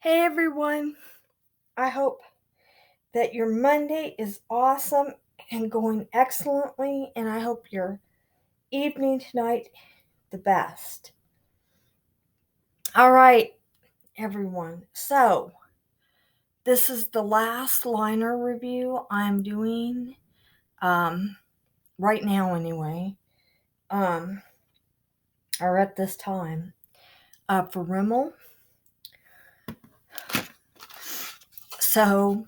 Hey everyone, I hope that your Monday is awesome and going excellently, and I hope your evening tonight the best. All right, everyone. So, this is the last liner review I'm doing um right now anyway. Um or at this time for Rimmel. So,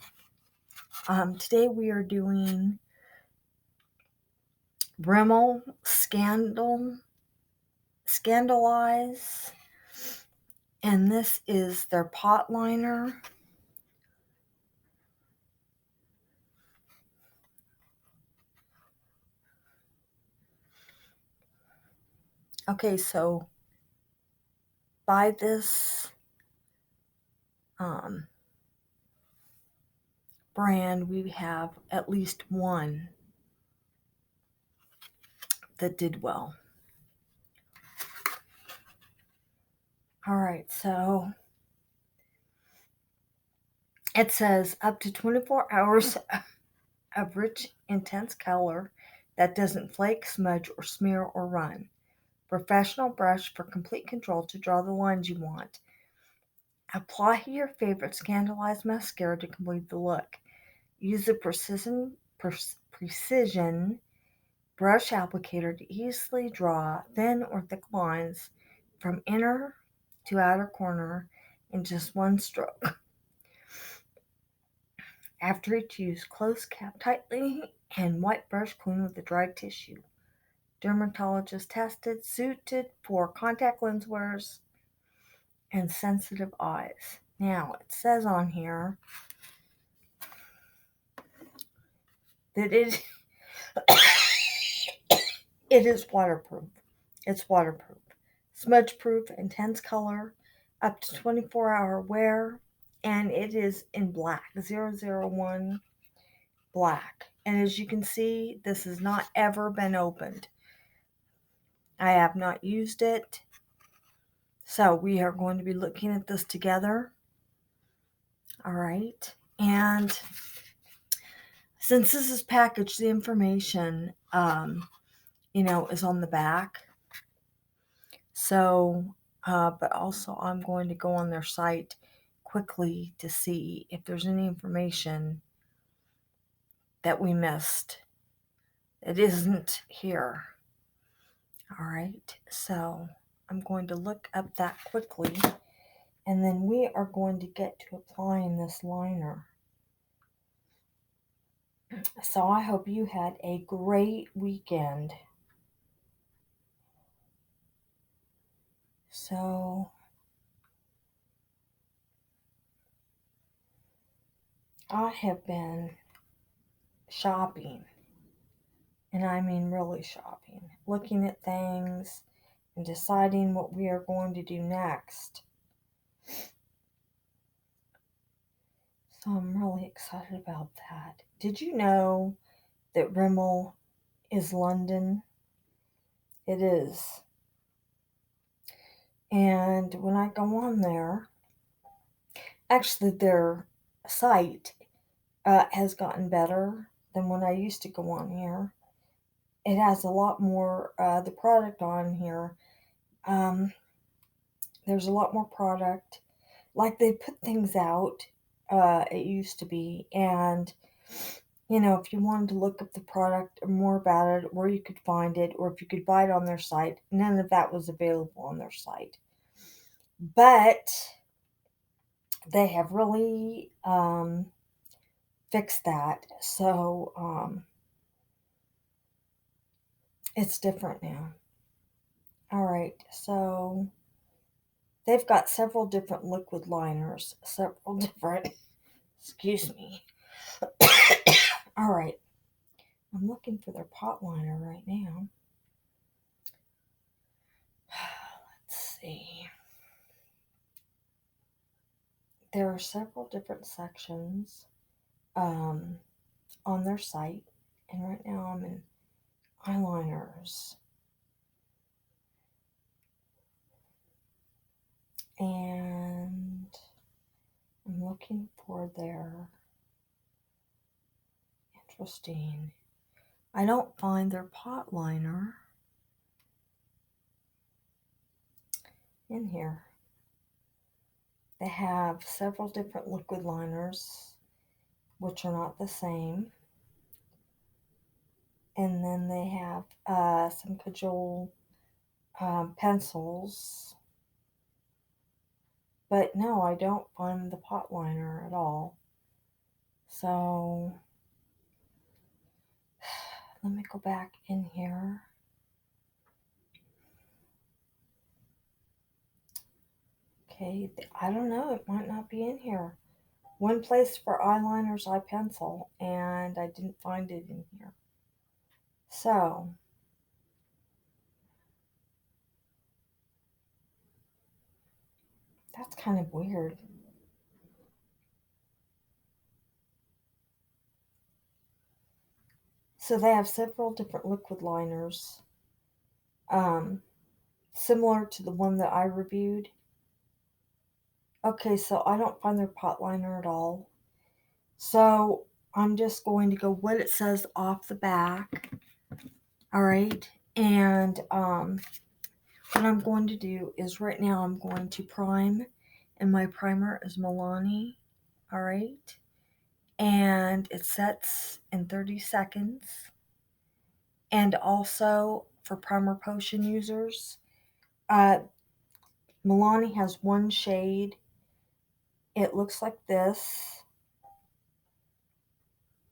today we are doing Rimmel Scandalize, and this is their pot liner. Okay, so by this um, brand, we have at least one that did well. All right, so it says up to 24 hours of rich, intense color that doesn't flake, smudge, or smear or run. Professional brush for complete control to draw the lines you want. Apply your favorite Scandalized mascara to complete the look. Use the precision brush applicator to easily draw thin or thick lines from inner to outer corner in just one stroke. After each use, close cap tightly and wipe brush clean with a dry tissue. Dermatologist tested, suited for contact lens wearers and sensitive eyes. Now, it says on here that it is waterproof. It's waterproof. Smudge proof, intense color, up to 24-hour wear, and it is in black, 001 black. And as you can see, this has not ever been opened. I have not used it. So we are going to be looking at this together. All right. And since this is packaged, the information, is on the back. So, but also I'm going to go on their site quickly to see if there's any information that we missed that isn't here. All right, so I'm going to look up that quickly, and then we are going to get to applying this liner. So I hope you had a great weekend. So I have been shopping, and I mean really shopping, looking at things and deciding what we are going to do next. So I'm really excited about that. Did you know that Rimmel is London? It is. And when I go on there, actually their site has gotten better than when I used to go on here. It has a lot more, the product on here. Um, there's a lot more product. Like they put things out, it used to be. And, if you wanted to look up the product or more about it, where you could find it, or if you could buy it on their site, none of that was available on their site. But they have really fixed that. So it's different now. All right. So they've got several different liquid liners, excuse me. All right. I'm looking for their pot liner right now. Let's see. There are several different sections on their site, and right now I'm in eyeliners. And looking for their, interesting, I don't find their pot liner in here. They have several different liquid liners, which are not the same. And then they have some cajole pencils. But no, I don't find the pot liner at all. So let me go back in here. Okay, I don't know, it might not be in here. One place for eyeliners, eye pencil, and I didn't find it in here. So, that's kind of weird. So they have several different liquid liners, similar to the one that I reviewed. Okay, so I don't find their pot liner at all. So I'm just going to go what it says off the back. All right. And what I'm going to do is right now I'm going to prime. And my primer is Milani. All right. And it sets in 30 seconds. And also for primer potion users, Milani has one shade. It looks like this.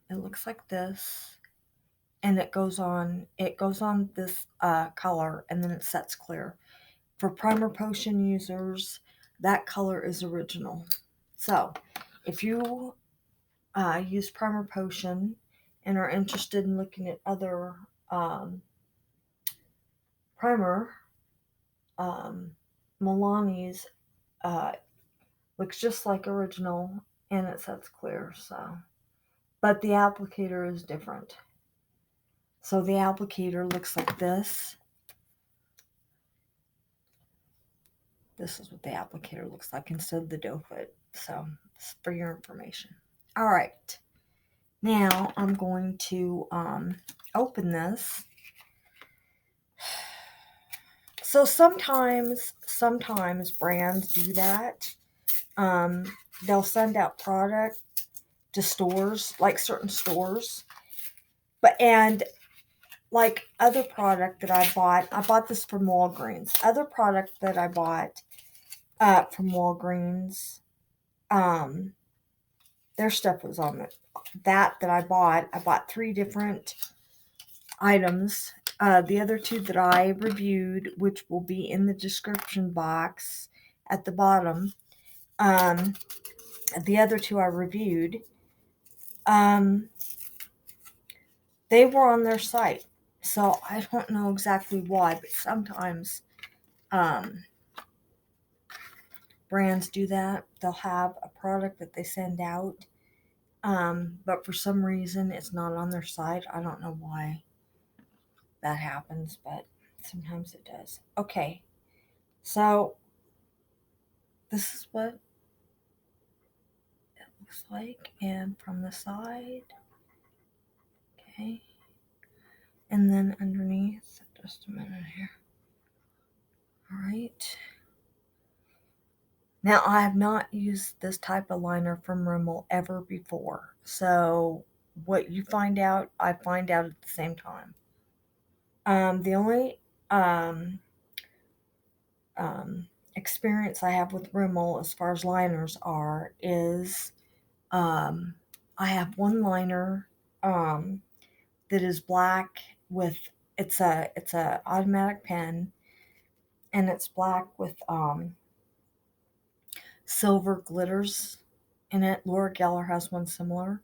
It looks like this. And it goes on this color, and then it sets clear. For primer potion users, that color is original. So if you use primer potion and are interested in looking at other primer, Milani's looks just like original, and it sets clear. So, but the applicator is different. So the applicator looks like this. This is what the applicator looks like instead of the doe foot. So, for your information. All right. Now I'm going to open this. So sometimes brands do that. They'll send out product to stores, like certain stores. And like other product that I bought this from Walgreens. Other product that I bought from Walgreens, their stuff was on it. That I bought 3 different items. The other 2 that I reviewed, which will be in the description box at the bottom, the other 2 I reviewed, they were on their site. So I don't know exactly why, but sometimes brands do that. They'll have a product that they send out, but for some reason it's not on their site. I don't know why that happens, but sometimes it does. Okay, so this is what it looks like, and from the side, okay, and then underneath, just a minute here. All right. Now, I have not used this type of liner from Rimmel ever before, so what you find out, I find out at the same time. The only experience I have with Rimmel as far as liners is I have one liner that is black with it's a automatic pen, and it's black with silver glitters in it. Laura Geller has one similar.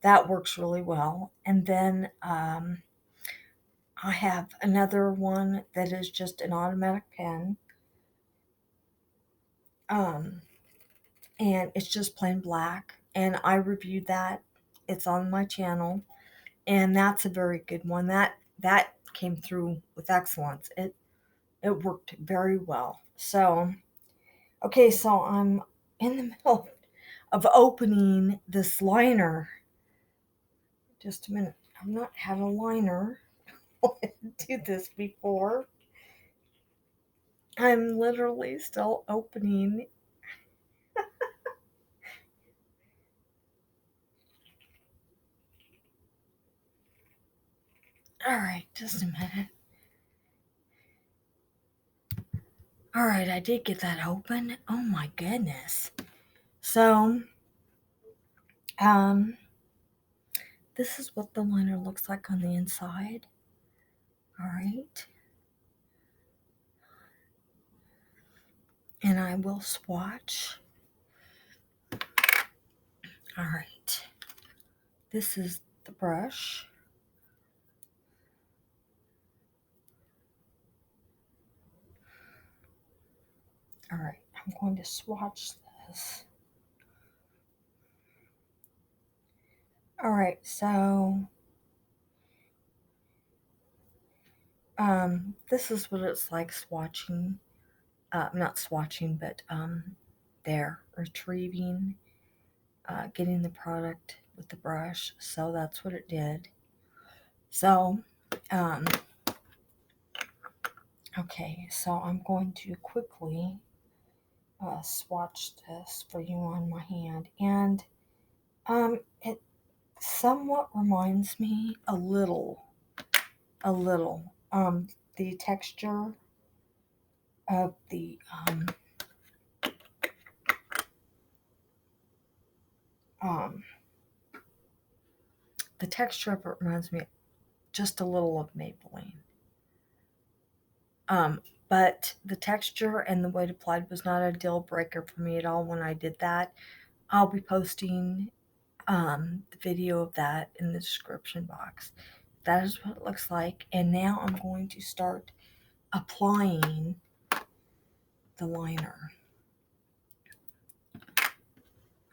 That works really well. And then I have another one that is just an automatic pen. And it's just plain black. And I reviewed that. It's on my channel. And that's a very good one. That came through with excellence. It worked very well. So, okay, so I'm in the middle of opening this liner. Just a minute. I've not had a liner do this before. I'm literally still opening. Alright, just a minute. Alright, I did get that open. Oh my goodness. So, this is what the liner looks like on the inside. Alright. And I will swatch. Alright. This is the brush. Alright, I'm going to swatch this. Alright, so this is what it's like swatching. Not swatching, but there, retrieving, getting the product with the brush. So that's what it did. So, okay, so I'm going to quickly swatch this for you on my hand. And it somewhat reminds me a little, the texture of the texture of it reminds me just a little of Maybelline. But the texture and the way it applied was not a deal breaker for me at all when I did that. I'll be posting the video of that in the description box. That is what it looks like. And now I'm going to start applying the liner.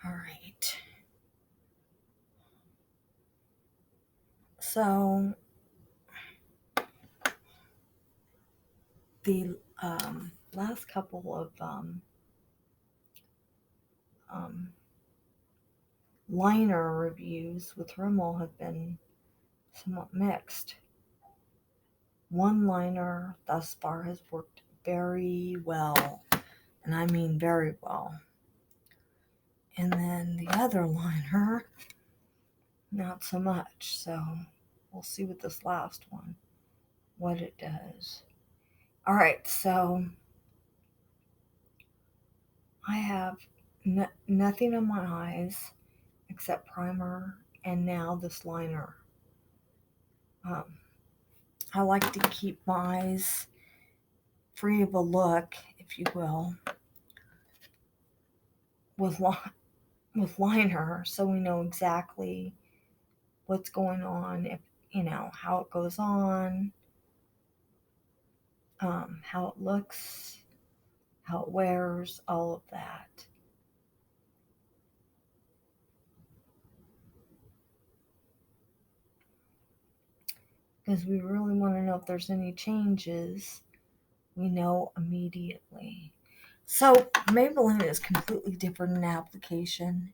All right. So the last couple of liner reviews with Rimmel have been somewhat mixed. One liner thus far has worked very well, and I mean very well. And then the other liner, not so much. So we'll see with this last one, what it does. All right, so I have nothing on my eyes except primer and now this liner. I like to keep my eyes free of a look, if you will, with liner, so we know exactly what's going on, if how it goes on, how it looks, how it wears, all of that. Because we really want to know if there's any changes, we know immediately. So Maybelline is completely different in application.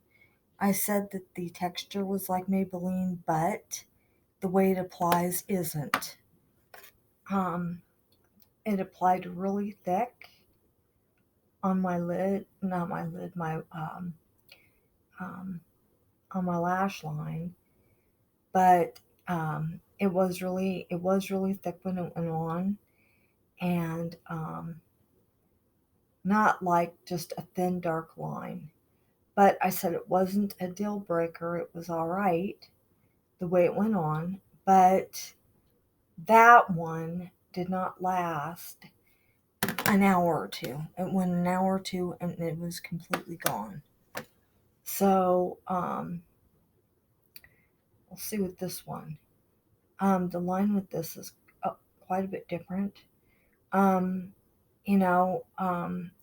I said that the texture was like Maybelline, but the way it applies isn't. It applied really thick on my lid, not my lid, my on my lash line, but it was really thick when it went on, and not like just a thin dark line. But I said it wasn't a deal breaker. It was all right the way it went on, but that one did not last an hour or two. It went an hour or two and it was completely gone. So we'll see with this one. The line with this is quite a bit different.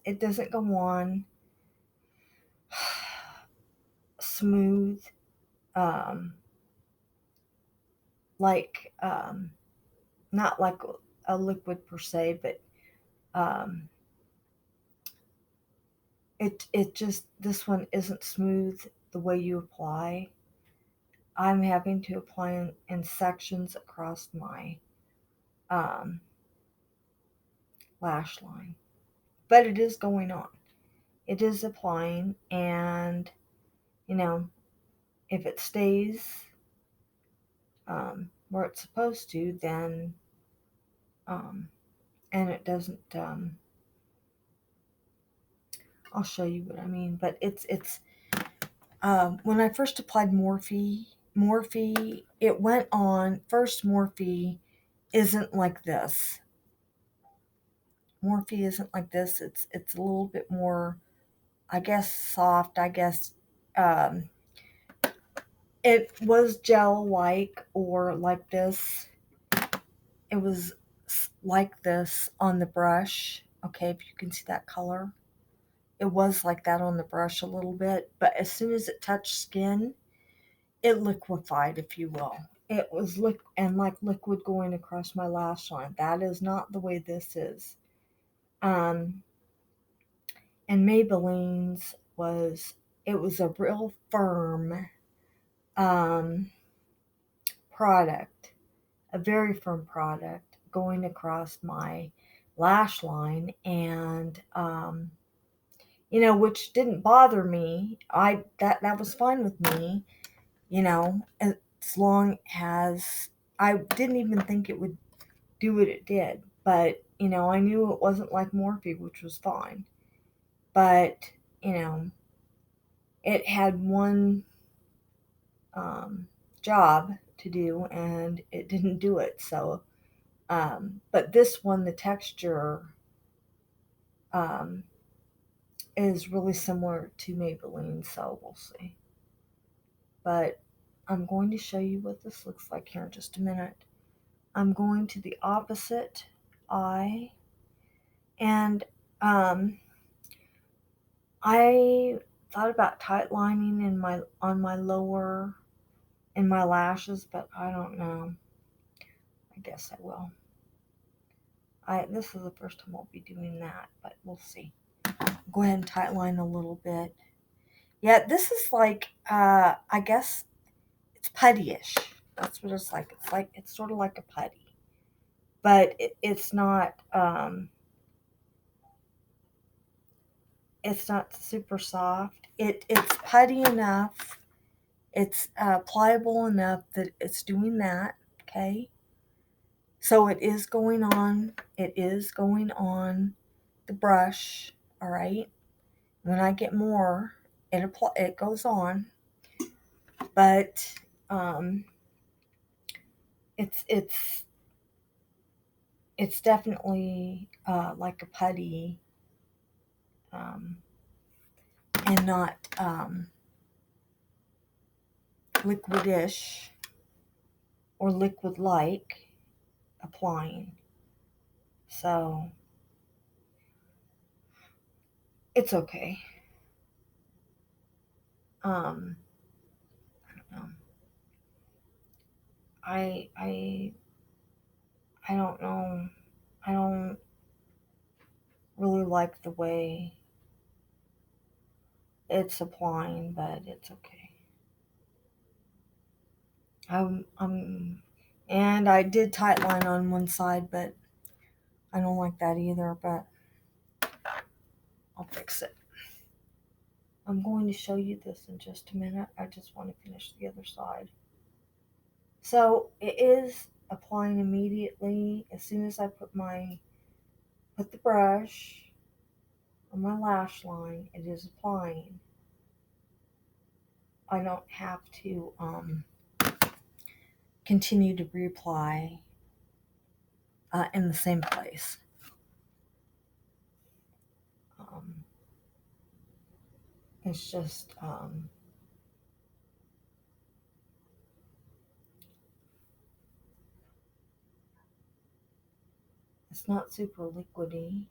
It doesn't go on smooth, like not like a liquid per se, but it just, this one isn't smooth the way you apply. I'm having to apply in sections across my um, lash line. But it is going on. It is applying, and you know, if it stays where it's supposed to, then and it doesn't I'll show you what I mean. But it's when I first applied Morphe, it went on. First, Morphe isn't like this. Morphe isn't like this. It's a little bit more, I guess, soft. I guess um, it was gel-like or like this. It was like this on the brush. Okay, if you can see that color. It was like that on the brush a little bit, but as soon as it touched skin, it liquefied, if you will. It was like liquid going across my lash line. That is not the way this is. And Maybelline's it was a real firm product, a very firm product going across my lash line, and which didn't bother me. That was fine with me, as long as I didn't even think it would do what it did. But, I knew it wasn't like Morphe, which was fine. But, it had one job to do, and it didn't do it. So, but this one, the texture is really similar to Maybelline, so we'll see. But I'm going to show you what this looks like here in just a minute. I'm going to the opposite eye, and I thought about tight lining on my lower, in my lashes, but I don't know. I guess I will. This is the first time I'll be doing that, but we'll see. Go ahead and tight line a little bit. Yeah, this is like, I guess it's puttyish. That's what it's like. It's sort of like a putty, but it's not super soft. It's putty enough. It's pliable enough that it's doing that. Okay, so it is going on. It is going on the brush. All right. When I get more, it goes on, but it's definitely like a putty, and not liquidish or liquid-like applying. So it's okay. I don't know. I don't know. I don't really like the way it's applying, but it's okay. And I did tight line on one side, but I don't like that either, but I'll fix it. I'm going to show you this in just a minute. I just want to finish the other side. So it is applying immediately as soon as I put the brush on my lash line. It is applying. I don't have to continue to reapply in the same place. It's just it's not super liquidy,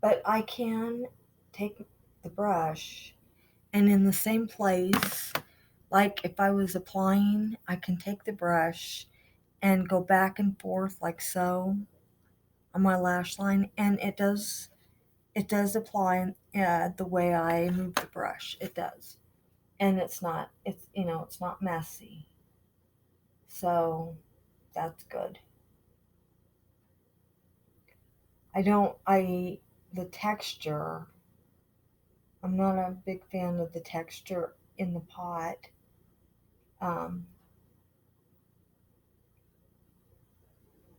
but I can take the brush, and in the same place, like if I was applying, I can take the brush and go back and forth like so, on my lash line, and it does apply the way I move the brush. It does, and it's not messy, so that's good. The texture, I'm not a big fan of the texture in the pot. Um,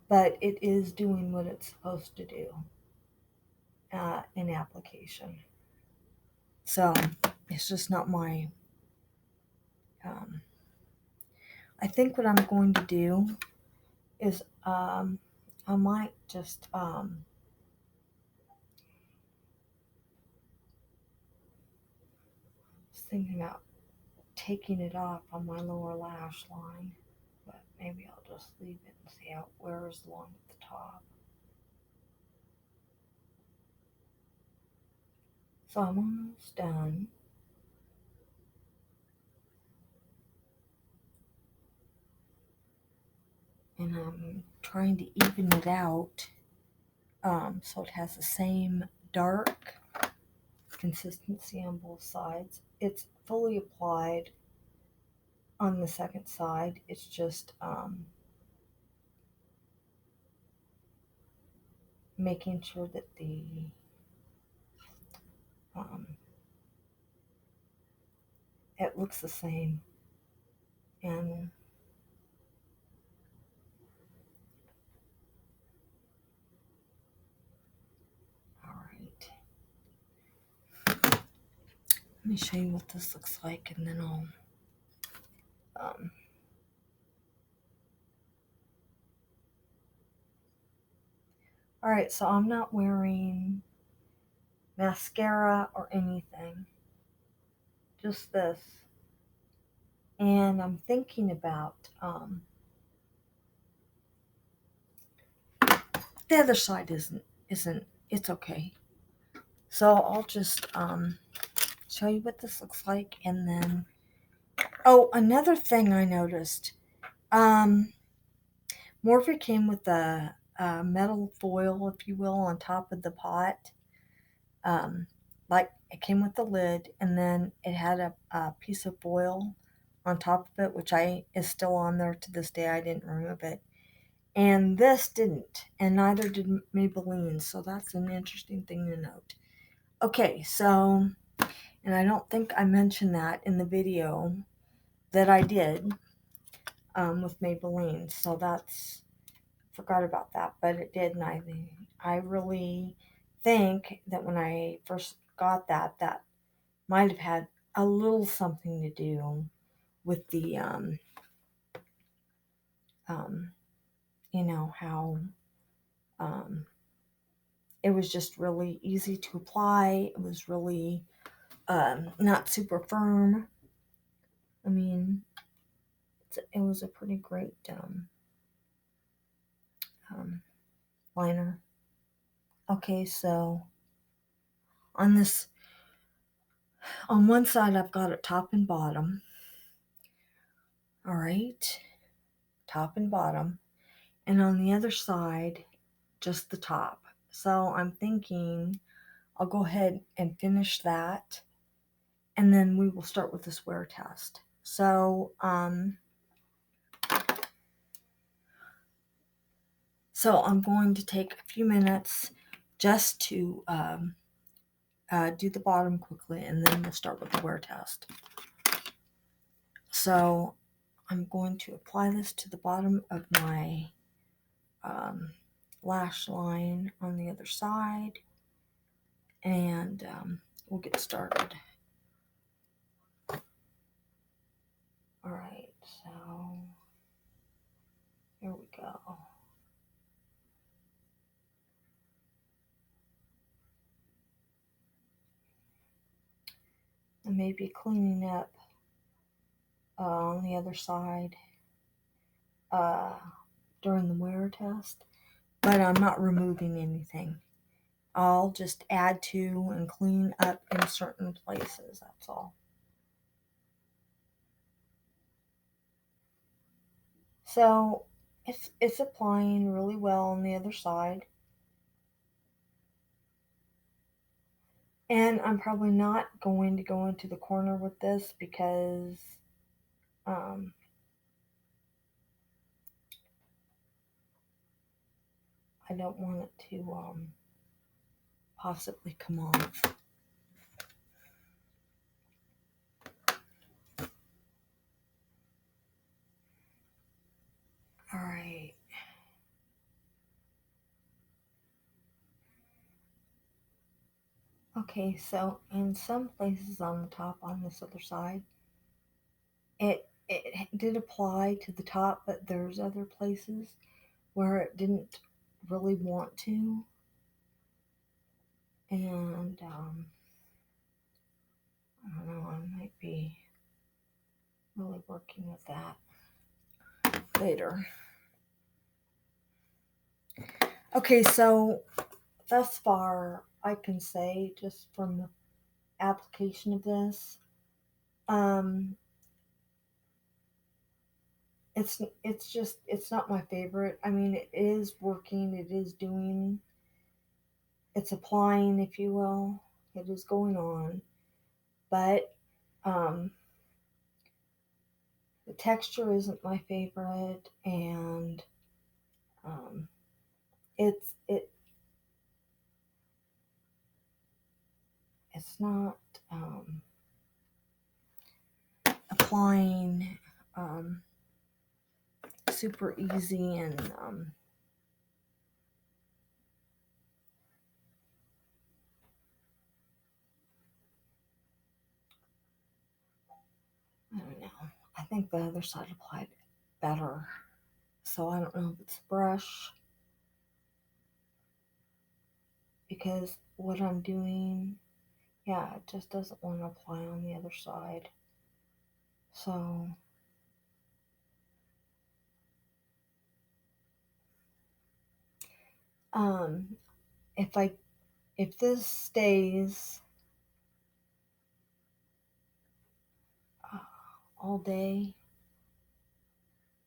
but it is doing what it's supposed to do in application. So it's just not my. Um, I think what I'm going to do is I might just was thinking about taking it off on my lower lash line, but maybe I'll just leave it and see how it wears along at the top. So I'm almost done. And I'm trying to even it out so it has the same dark consistency on both sides. It's fully applied on the second side. It's just making sure that the it looks the same. And all right, let me show you what this looks like, and then I'll all right, so I'm not wearing mascara or anything, just this. And I'm thinking about the other side isn't it's okay. So I'll just show you what this looks like, and then another thing I noticed, Morphe came with a metal foil, if you will, on top of the pot. Like it came with the lid, and then it had a piece of foil on top of it, which is still on there to this day. I didn't remove it. And this didn't, and neither did Maybelline, so that's an interesting thing to note. Okay, so, and I don't think I mentioned that in the video that I did with Maybelline, so forgot about that, but it did, and I really think that when I first got that might have had a little something to do with the, how it was just really easy to apply. It was really not super firm. I mean, it was a pretty great liner. Okay, so on one side I've got it top and bottom. All right, top and bottom. And on the other side, just the top. So I'm thinking I'll go ahead and finish that, and then we will start with this wear test. So I'm going to take a few minutes just to do the bottom quickly, and then we'll start with the wear test. So I'm going to apply this to the bottom of my lash line on the other side, and we'll get started. All right, so here we go. I may be cleaning up on the other side during the wear test, but I'm not removing anything. I'll just add to and clean up in certain places, that's all. So it's applying really well on the other side. And I'm probably not going to go into the corner with this because I don't want it to possibly come off. All right. Okay, so in some places on the top on this other side, it did apply to the top, but there's other places where it didn't really want to. And I don't know, I might be really working with that later. Okay, so thus far, I can say just from the application of this, it's not my favorite. I mean, it is working, it is doing, it's applying, if you will, it is going on, but the texture isn't my favorite, and it's not applying super easy, and I don't know. I think the other side applied better. So I don't know if it's brush, because what I'm doing, yeah, it just doesn't want to apply on the other side. So if this stays all day,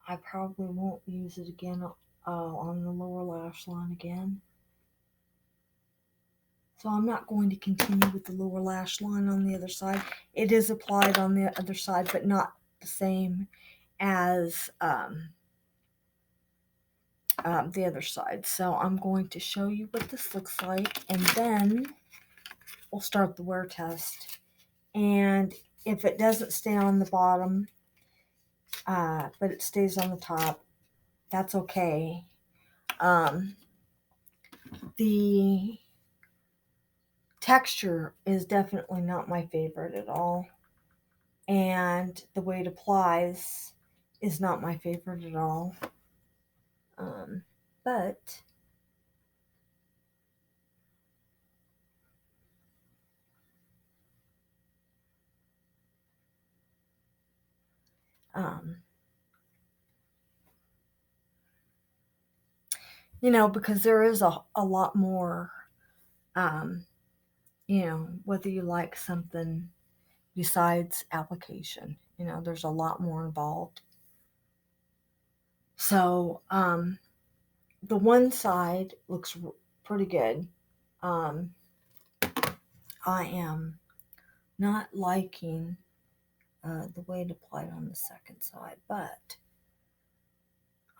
I probably won't use it again on the lower lash line again. So I'm not going to continue with the lower lash line on the other side. It is applied on the other side, but not the same as the other side. So I'm going to show you what this looks like, and then we'll start the wear test. And if it doesn't stay on the bottom, but it stays on the top, that's okay. The texture is definitely not my favorite at all, and the way it applies is not my favorite at all. But you know, because there is a lot more, you know, whether you like something besides application, you know, there's a lot more involved. So the one side looks pretty good. I am not liking the way it applied on the second side, but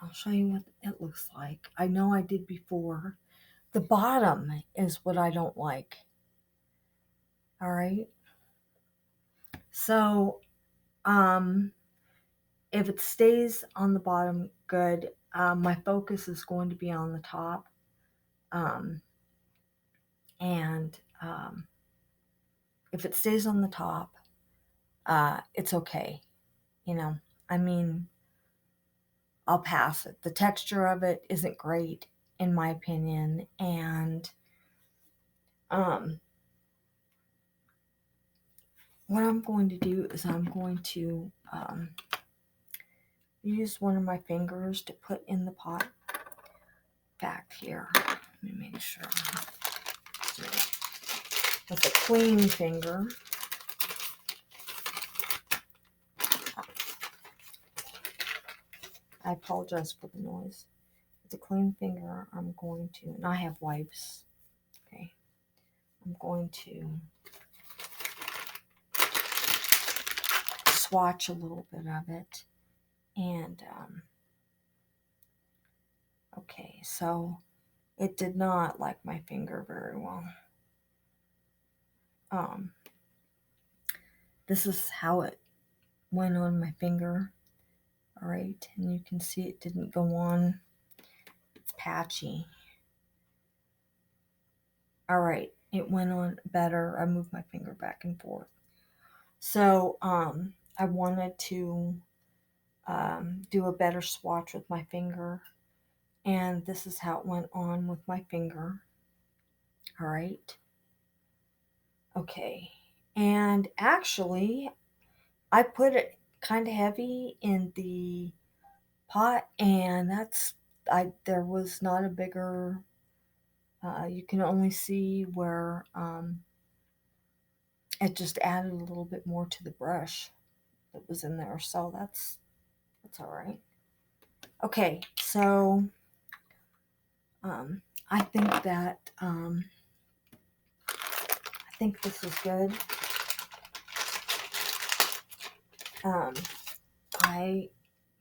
I'll show you what it looks like. I know I did before. The bottom is what I don't like. All right. So, if it stays on the bottom, good. My focus is going to be on the top. And if it stays on the top, it's okay. You know, I mean, I'll pass it. The texture of it isn't great, in my opinion. And what I'm going to do is I'm going to use one of my fingers to put in the pot back here. Let me make sure. With a clean finger. I apologize for the noise. With a clean finger, I'm going to, and I have wipes. Okay. I'm going to swatch a little bit of it. And, okay, so it did not like my finger very well. This is how it went on my finger. All right, and you can see it didn't go on. It's patchy. All right, it went on better. I moved my finger back and forth. So I wanted to do a better swatch with my finger, and this is how it went on with my finger. All right. Okay, and actually I put it kind of heavy in the pot, and there was not a bigger, you can only see where it just added a little bit more to the brush that was in there, so that's all right. Okay, so I think this is good.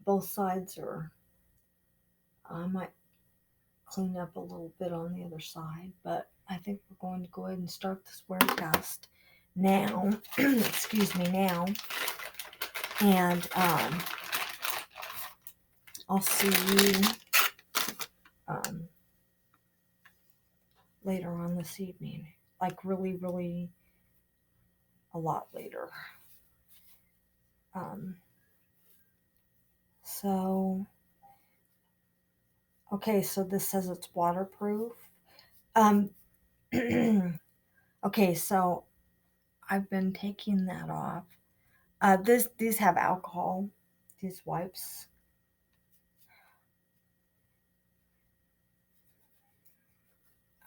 Both sides are, I might clean up a little bit on the other side, but I think we're going to go ahead and start this wear test now. Excuse me, now. And I'll see you later on this evening, like really, really a lot later. So, okay, so this says it's waterproof. Okay, so I've been taking that off. These have alcohol, these wipes.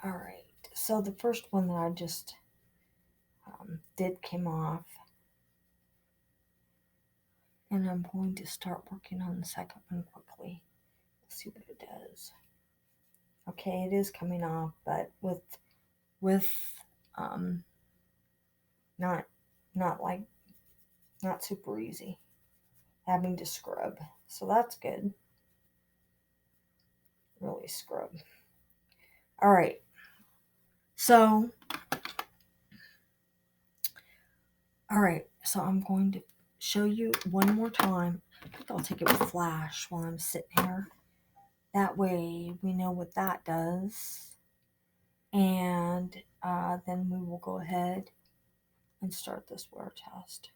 All right, so the first one that I just did came off, and I'm going to start working on the second one quickly. Let's see what it does. Okay, it is coming off, but with not super easy, having to scrub, so that's good. Really scrub. All right, so I'm going to show you one more time. I think I'll take it with flash while I'm sitting here. That way we know what that does. And then we will go ahead and start this wear test.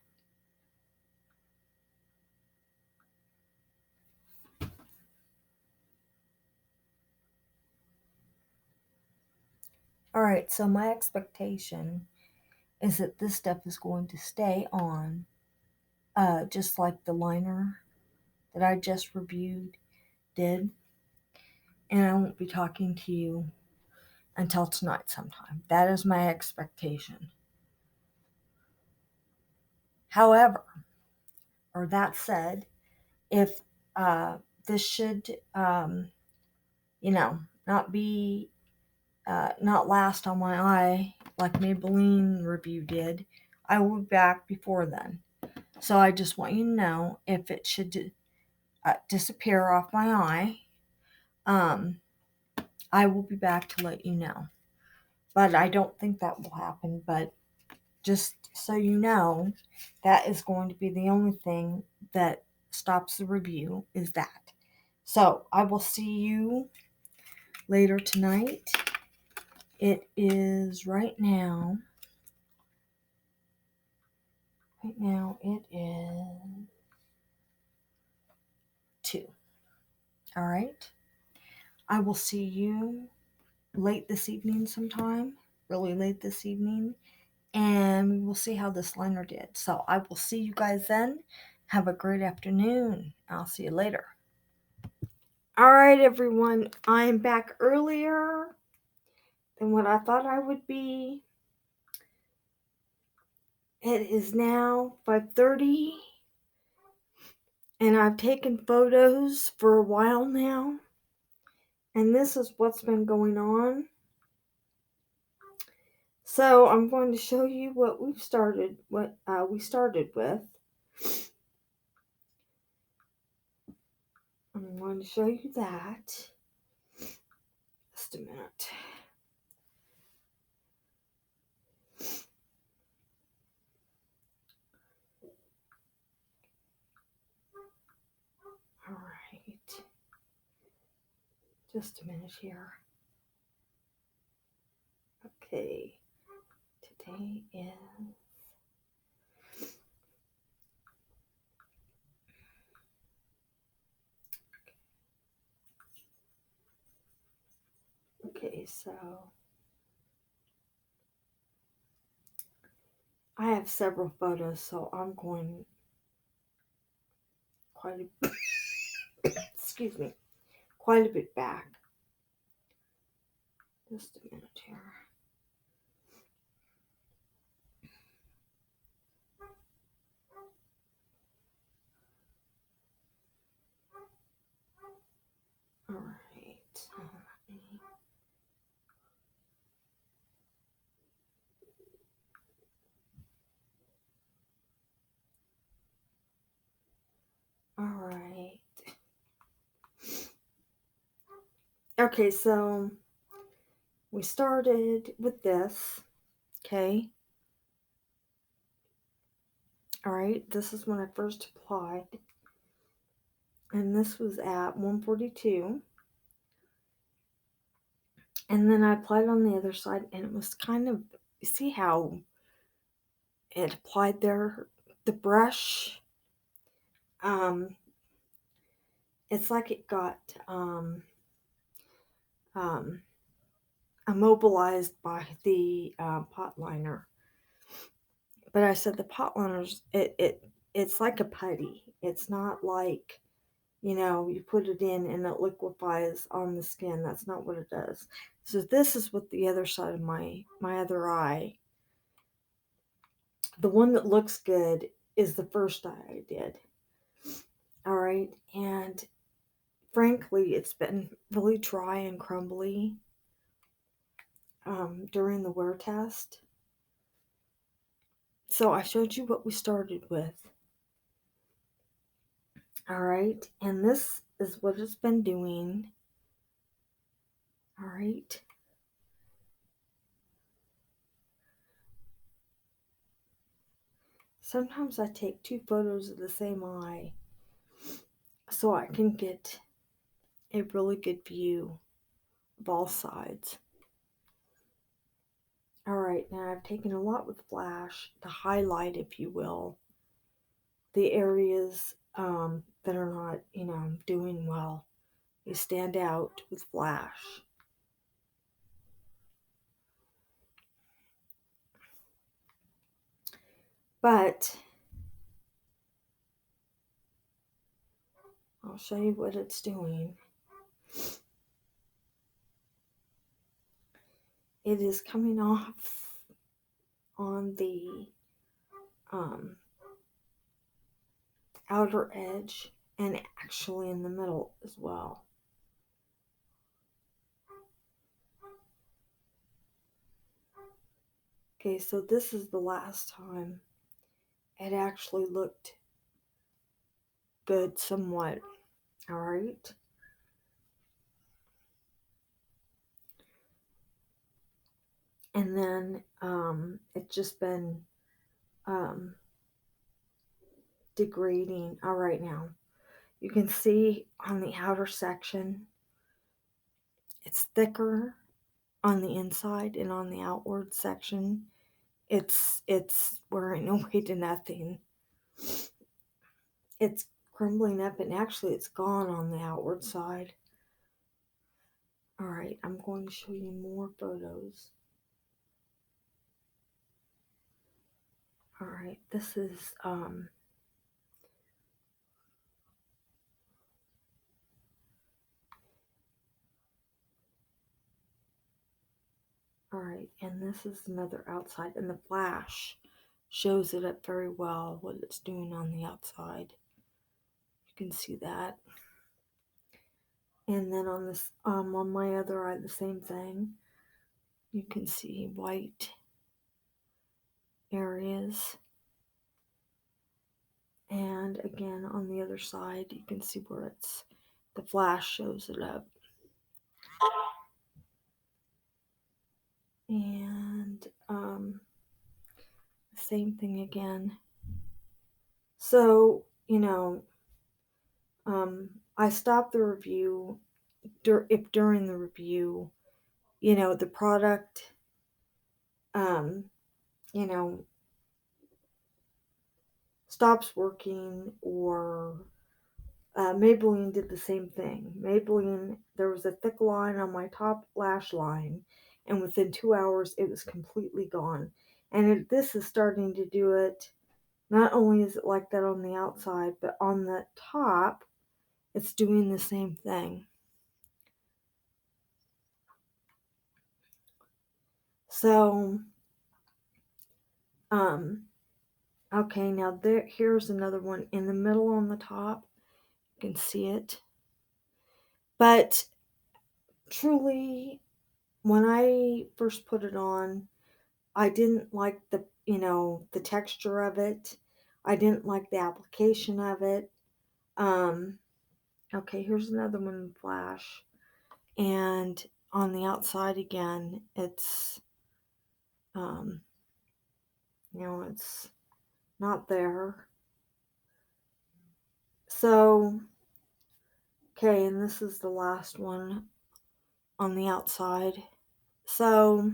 All right, so my expectation is that this stuff is going to stay on, just like the liner that I just reviewed did. And I won't be talking to you until tonight sometime. That is my expectation. However, or that said, if this should, not be, not last on my eye like Maybelline review did, I will be back before then. So I just want you to know, if it should disappear off my eye, I will be back to let you know. But I don't think that will happen. But just so you know, that is going to be the only thing that stops the review, is that. So I will see you later tonight. It is right now it is 2. All right. I will see you late this evening sometime, really late this evening, and we will see how this liner did. So I will see you guys then. Have a great afternoon. I'll see you later. All right, everyone. I'm back earlier than what I thought I would be. It is now 5:30, and I've taken photos for a while now, and this is what's been going on. So I'm going to show you what we started with. I'm going to show you that. Just a minute. All right. Just a minute here. Okay. Today is okay, so I have several photos, so I'm going quite a excuse me, quite a bit back. Just a minute here. All right. All right. Okay, so we started with this. Okay. All right. This is when I first applied, and this was at 142. And then I applied on the other side, and it was kind of, you see how it applied there? The brush, um, it's like it got um, immobilized by the pot liner. But I said the pot liners, it's like a putty. It's not like, you put it in and it liquefies on the skin. That's not what it does. So this is what the other side of my other eye. The one that looks good is the first eye I did. All right, and frankly, it's been really dry and crumbly during the wear test. So I showed you what we started with. All right, and this is what it's been doing. All right. Sometimes I take 2 photos of the same eye so I can get a really good view of all sides. All right, now I've taken a lot with flash to highlight, if you will, the areas that are not, doing well. They stand out with flash. But I'll show you what it's doing. It is coming off on the outer edge and actually in the middle as well. Okay, so this is the last time it actually looked good somewhat. All right. And then it's just been degrading. All right, now you can see on the outer section it's thicker on the inside, and on the outward section it's wearing away to nothing. It's crumbling up, and actually it's gone on the outward side. All right, I'm going to show you more photos. All right, this is all right, and this is another outside, and the flash shows it up very well, what it's doing on the outside. You can see that. And then on this on my other eye, the same thing. You can see white areas. And again, on the other side, you can see where the flash shows it up. And same thing again. So, I stopped the review if during the review, the product, you know, stops working, or Maybelline did the same thing. Maybelline, there was a thick line on my top lash line, and within 2 hours it was completely gone. And this is starting to do it. Not only is it like that on the outside, but on the top, it's doing the same thing. So, okay, now here's another one in the middle on the top. You can see it. But truly, when I first put it on, I didn't like the texture of it. I didn't like the application of it. Okay, here's another one in flash. And on the outside again, it's it's not there. So, okay, and this is the last one on the outside. So,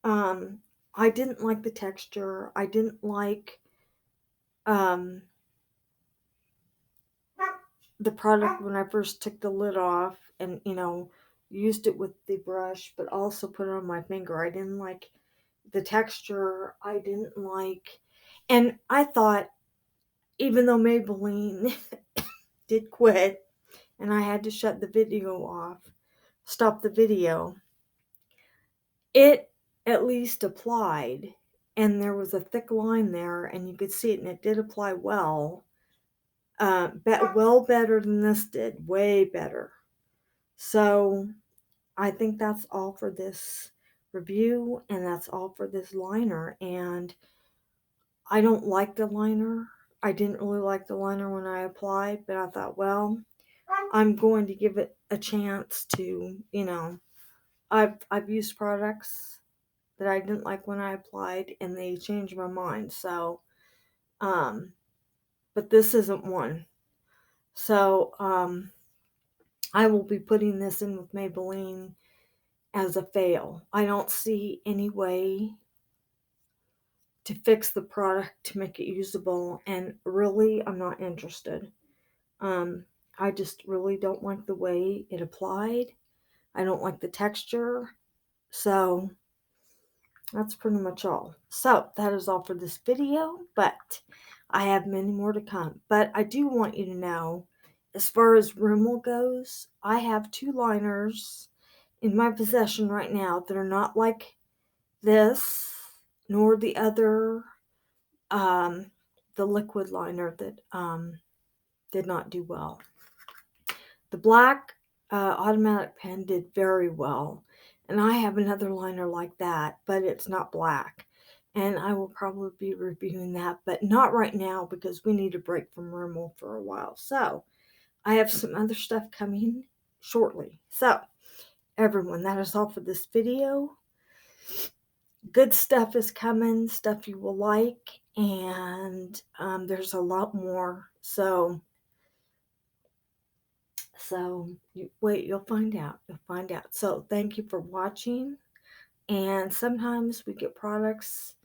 I didn't like the texture. I didn't like the product when I first took the lid off and, used it with the brush, but also put it on my finger. I didn't like the texture. I didn't like, and I thought, even though Maybelline did quit and I had to shut the video off, stop the video, it at least applied, and there was a thick line there, and you could see it, and it did apply well. Well better than this did, way better. So I think that's all for this review, and that's all for this liner. And I don't like the liner. I didn't really like the liner when I applied, but I thought, well, I'm going to give it a chance to, I've used products that I didn't like when I applied, and they changed my mind. So, but this isn't one. So, I will be putting this in with Maybelline as a fail. I don't see any way to fix the product to make it usable, and really, I'm not interested. I just really don't like the way it applied. I don't like the texture. So, that's pretty much all. So, that is all for this video, but I have many more to come. But I do want you to know, as far as Rimmel goes, I have 2 liners in my possession right now that are not like this, nor the other, the liquid liner that did not do well. The black automatic pen did very well, and I have another liner like that, but it's not black, and I will probably be reviewing that, but not right now because we need a break from Rimmel for a while. So I have some other stuff coming shortly. So everyone, that is all for this video. Good stuff is coming, stuff you will like, and there's a lot more. So you'll find out. You'll find out. So thank you for watching. And sometimes we get products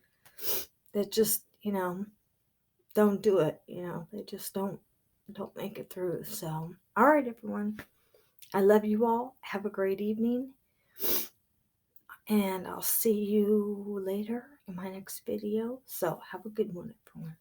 that just, don't do it. They just don't make it through. So, all right, everyone. I love you all. Have a great evening. And I'll see you later in my next video. So have a good one, everyone.